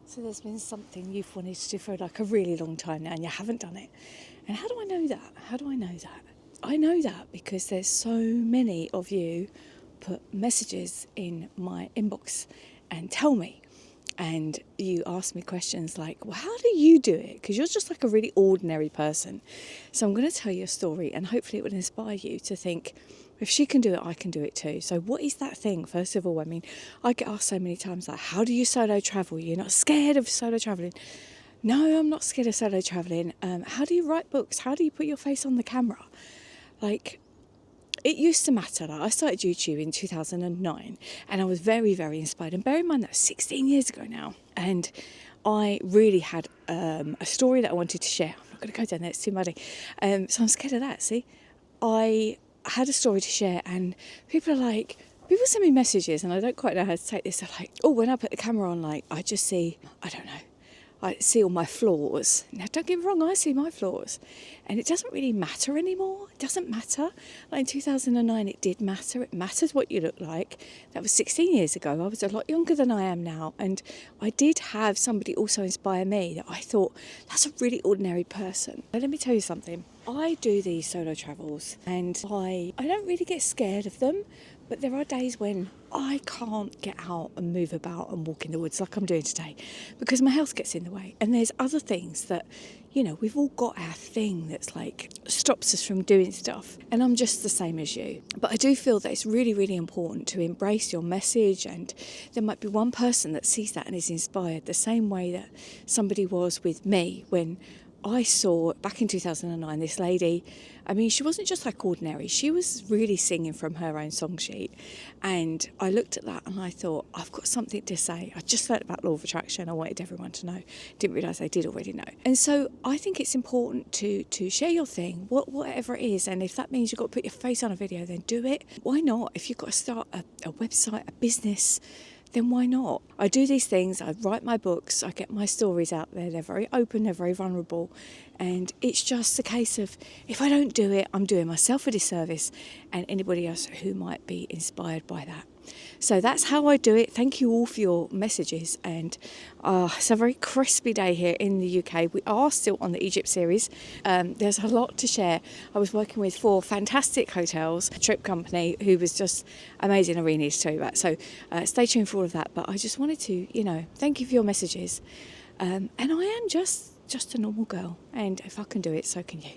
So there's been something you've wanted to do for like a really long time now and you haven't done it. And how do I know that? How do I know that? I know that because there's so many of you put messages in my inbox and tell me. And you ask me questions like, well, how do you do it? Because you're just like a really ordinary person. So I'm going to tell you a story and hopefully it will inspire you to think, if she can do it, I can do it too. So what is that thing? First of all, I mean, I get asked so many times, like, how do you solo travel? You're not scared of solo traveling? No, I'm not scared of solo traveling. How do you write books? How do you put your face on the camera? Like, it used to matter. Like, I started YouTube in 2009 and I was very, very inspired. And bear in mind, that was 16 years ago now. And I really had a story that I wanted to share. I'm not going to go down there, it's too muddy. So I'm scared of that, see? I had a story to share and people send me messages and I don't quite know how to take this. They're like, oh, when I put the camera on, like, I just see, I don't know, I see all my flaws. Now, don't get me wrong, I see my flaws. And it doesn't really matter anymore. It doesn't matter. Like in 2009, it did matter. It mattered what you look like. That was 16 years ago. I was a lot younger than I am now. And I did have somebody also inspire me that I thought, that's a really ordinary person. But let me tell you something. I do these solo travels and I don't really get scared of them. But there are days when I can't get out and move about and walk in the woods like I'm doing today because my health gets in the way. And there's other things that, you know, we've all got our thing that's like stops us from doing stuff. And I'm just the same as you. But I do feel that it's really, really important to embrace your message. And there might be one person that sees that and is inspired the same way that somebody was with me when I saw back in 2009 this lady. I mean, she wasn't just like ordinary, she was really singing from her own song sheet. And I looked at that and I thought, I've got something to say. I just learnt about law of attraction. I wanted everyone to know. Didn't realise they did already know. And so I think it's important to share your thing, whatever it is. And if that means you've got to put your face on a video, then do it. Why not? If you've got to start a website, a business, then why not? I do these things, I write my books, I get my stories out there, they're very open, they're very vulnerable, and it's just a case of, if I don't do it, I'm doing myself a disservice and anybody else who might be inspired by that. So that's how I do it. Thank you all for your messages, and it's a very crispy day here in the UK. We are still on the Egypt series. There's a lot to share. I was working with 4 fantastic hotels, a trip company who was just amazing. I really need to tell you about. So stay tuned for all of that. But I just wanted to, thank you for your messages. And I am just a normal girl, and if I can do it, so can you.